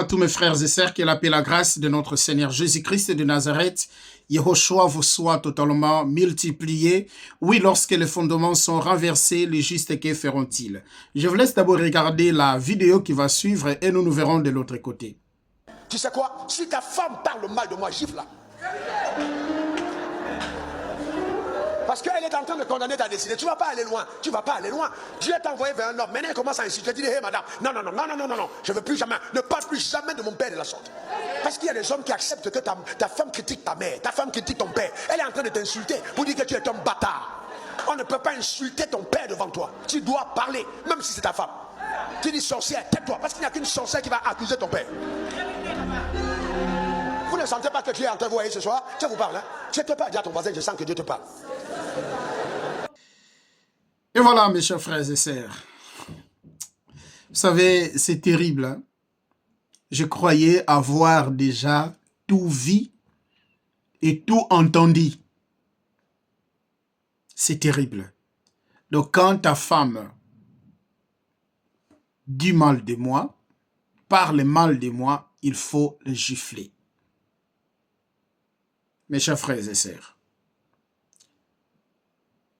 À tous mes frères et sœurs, que la paix et la grâce de notre Seigneur Jésus-Christ de Nazareth, Yehoshua vous soit totalement multiplié. Oui, lorsque les fondements sont renversés, les justes que feront-ils? Je vous laisse d'abord regarder la vidéo qui va suivre et nous nous verrons de l'autre côté. Tu sais quoi? Si ta femme parle mal de moi, gifle-la. Parce qu'elle est en train de condamner ta destinée. Tu ne vas pas aller loin. Tu ne vas pas aller loin. Dieu t'a envoyé vers un homme. Maintenant, il commence à insulter. Tu dis, hé madame, non. Je ne veux plus jamais. Ne parle plus jamais de mon père de la sorte. Parce qu'il y a des hommes qui acceptent que ta femme critique ta mère. Ta femme critique ton père. Elle est en train de t'insulter pour dire que tu es un bâtard. On ne peut pas insulter ton père devant toi. Tu dois parler, même si c'est ta femme. Tu dis sorcière, tais-toi. Parce qu'il n'y a qu'une sorcière qui va accuser ton père. Vous ne sentez pas que Dieu est en train de vous voyer ce soir? Dieu vous parle. Hein? Je ne te parle. Dis à ton voisin, je sens que Dieu te parle. Et voilà, mes chers frères et sœurs. Vous savez, c'est terrible. Hein? Je croyais avoir déjà tout vu et tout entendu. C'est terrible. Donc, quand ta femme dit mal de moi, parle mal de moi, il faut le gifler. Mes chers frères et sœurs.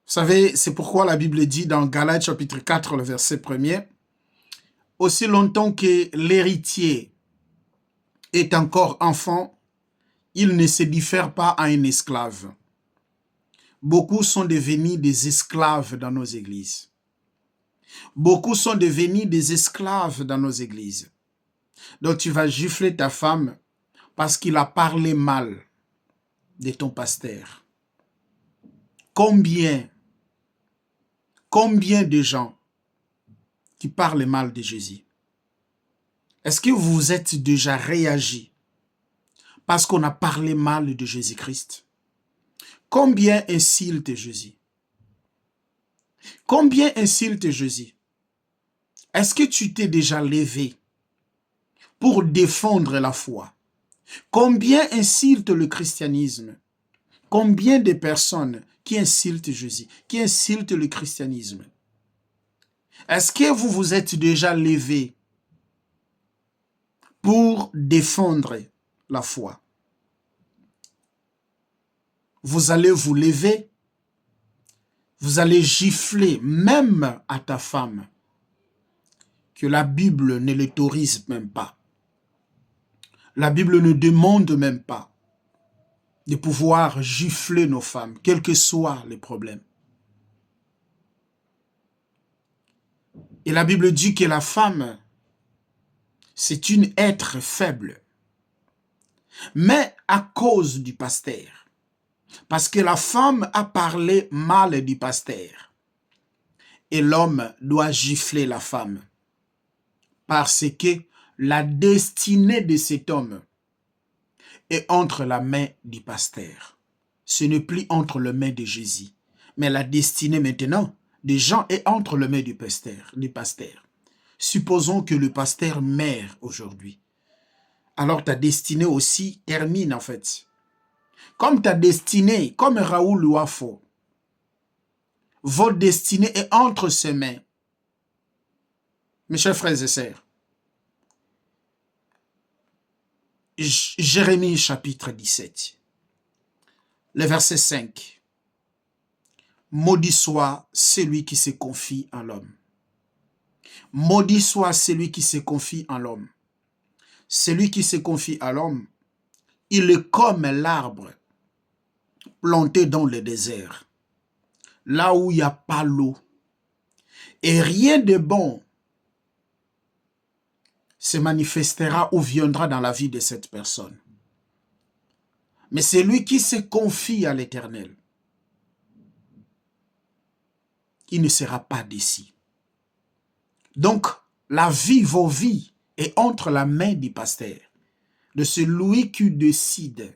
Vous savez, c'est pourquoi la Bible dit dans Galates chapitre 4, le verset 1er, « Aussi longtemps que l'héritier est encore enfant, il ne se diffère pas à un esclave. » Beaucoup sont devenus des esclaves dans nos églises. Beaucoup sont devenus des esclaves dans nos églises. Donc tu vas gifler ta femme parce qu'il a parlé mal de ton pasteur. Combien de gens qui parlent mal de Jésus? Est-ce que vous vous êtes déjà réagi parce qu'on a parlé mal de Jésus-Christ? Combien insulte Jésus? Combien insulte Jésus? Est-ce que tu t'es déjà levé pour défendre la foi? Combien insulte le christianisme? Combien de personnes qui insultent Jésus, qui insultent le christianisme? Est-ce que vous vous êtes déjà levé pour défendre la foi? Vous allez vous lever, vous allez gifler même à ta femme, que la Bible ne l'autorise même pas. La Bible ne demande même pas de pouvoir gifler nos femmes, quels que soient les problèmes. Et la Bible dit que la femme, c'est une être faible. Mais à cause du pasteur, parce que la femme a parlé mal du pasteur, et l'homme doit gifler la femme, parce que la destinée de cet homme est entre la main du pasteur. Ce n'est plus entre les mains de Jésus, mais la destinée maintenant des gens est entre les mains du pasteur. Supposons que le pasteur meurt aujourd'hui. Alors ta destinée aussi termine en fait. Comme ta destinée, comme Raoul Ouafo, votre destinée est entre ses mains. Mes chers frères et sœurs, Jérémie chapitre 17, le verset 5. Maudit soit celui qui se confie en l'homme. Maudit soit celui qui se confie en l'homme. Celui qui se confie à l'homme, il est comme l'arbre planté dans le désert, là où il n'y a pas l'eau. Et rien de bon se manifestera ou viendra dans la vie de cette personne. Mais celui qui se confie à l'Éternel, il ne sera pas d'ici. Donc, la vie, vos vies, est entre la main du pasteur, de celui qui décide.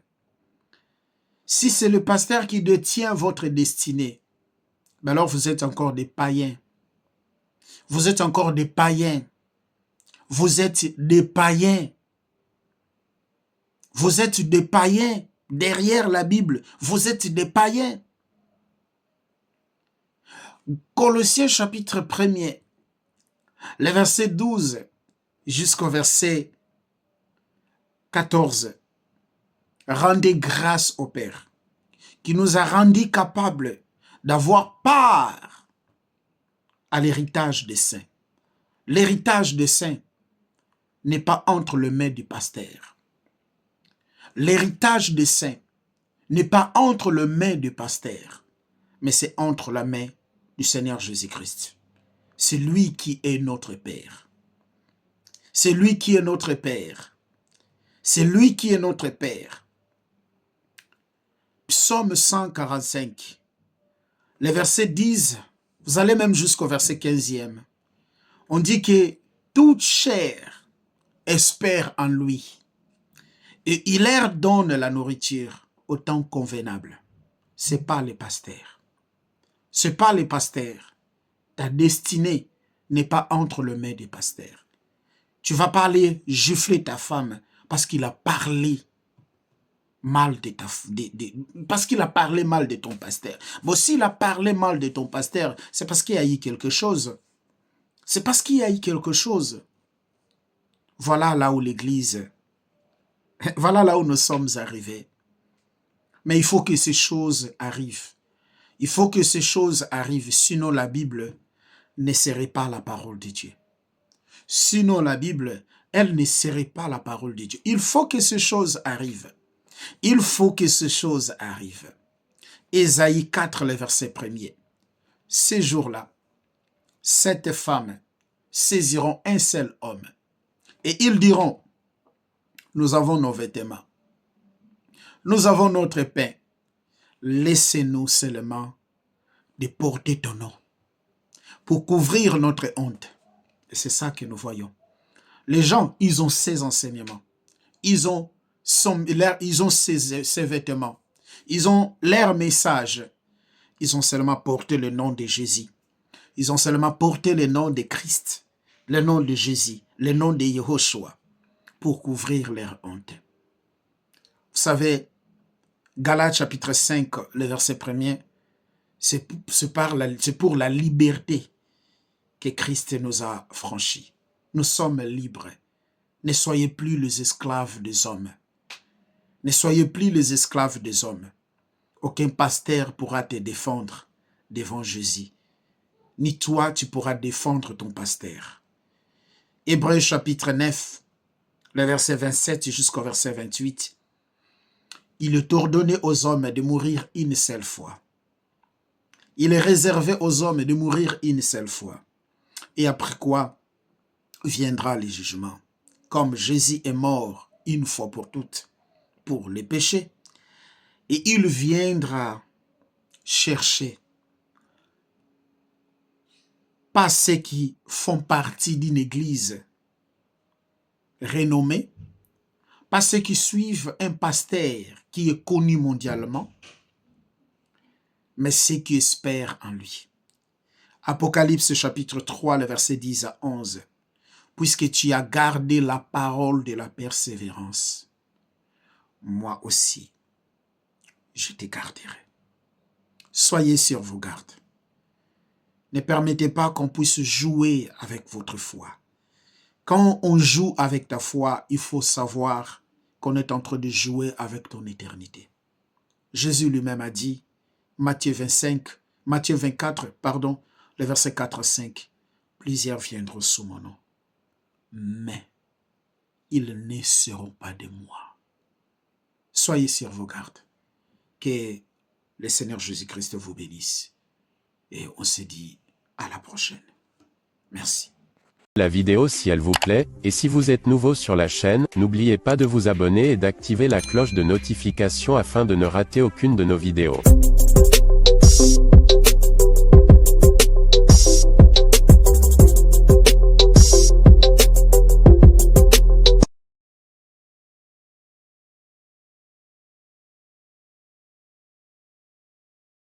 Si c'est le pasteur qui détient votre destinée, ben alors vous êtes encore des païens. Vous êtes encore des païens. Vous êtes des païens. Vous êtes des païens. Derrière la Bible, vous êtes des païens. Colossiens chapitre 1er, le verset 12 jusqu'au verset 14. Rendez grâce au Père, qui nous a rendus capables d'avoir part à l'héritage des saints. L'héritage des saints n'est pas entre les mains du pasteur. L'héritage des saints n'est pas entre les mains du pasteur, mais c'est entre la main du Seigneur Jésus-Christ. C'est lui qui est notre Père. C'est lui qui est notre Père. C'est lui qui est notre Père. Psaume 145. Les versets disent, vous allez même jusqu'au verset 15e. On dit que toute chair espère en lui. Et il leur donne la nourriture au temps convenable. Ce n'est pas les pasteurs. Ce n'est pas les pasteurs. Ta destinée n'est pas entre les mains des pasteurs. Tu vas pas aller gifler ta femme parce qu'il a parlé mal de parce qu'il a parlé mal de ton pasteur. Bon, s'il a parlé mal de ton pasteur, c'est parce qu'il y a eu quelque chose. C'est parce qu'il y a eu quelque chose. Voilà là où l'église, voilà là où nous sommes arrivés. Mais il faut que ces choses arrivent. Il faut que ces choses arrivent, sinon la Bible ne serait pas la parole de Dieu. Sinon la Bible, elle ne serait pas la parole de Dieu. Il faut que ces choses arrivent. Il faut que ces choses arrivent. Ésaïe 4, le verset 1er. Ces jours-là, 7 femmes saisiront un seul homme. Et ils diront, nous avons nos vêtements. Nous avons notre pain. Laissez-nous seulement de porter ton nom pour couvrir notre honte. Et c'est ça que nous voyons. Les gens, ils ont ces enseignements. Ils ont ces vêtements. Ils ont leur message. Ils ont seulement porté le nom de Jésus. Ils ont seulement porté le nom de Christ, le nom de Jésus, le nom de Yehoshua pour couvrir leur honte. Vous savez, Galates chapitre 5, le verset 1er, c'est pour la liberté que Christ nous a franchis. Nous sommes libres. Ne soyez plus les esclaves des hommes. Ne soyez plus les esclaves des hommes. Aucun pasteur pourra te défendre devant Jésus. Ni toi, tu pourras défendre ton pasteur. Hébreux chapitre 9, le verset 27 jusqu'au verset 28. Il est ordonné aux hommes de mourir une seule fois. Il est réservé aux hommes de mourir une seule fois. Et après quoi viendra le jugement. Comme Jésus est mort une fois pour toutes pour les péchés, et il viendra chercher pas ceux qui font partie d'une église renommée, pas ceux qui suivent un pasteur qui est connu mondialement, mais ceux qui espèrent en lui. Apocalypse chapitre 3, le verset 10 à 11. Puisque tu as gardé la parole de la persévérance, moi aussi, je te garderai. Soyez sur vos gardes. Ne permettez pas qu'on puisse jouer avec votre foi. Quand on joue avec ta foi, il faut savoir qu'on est en train de jouer avec ton éternité. Jésus lui-même a dit, Matthieu 24, le verset 4 à 5, plusieurs viendront sous mon nom, mais ils ne seront pas de moi. Soyez sur vos gardes. Que le Seigneur Jésus-Christ vous bénisse. Et on se dit à la prochaine. Merci. La vidéo si elle vous plaît, et si vous êtes nouveau sur la chaîne, n'oubliez pas de vous abonner et d'activer la cloche de notification afin de ne rater aucune de nos vidéos.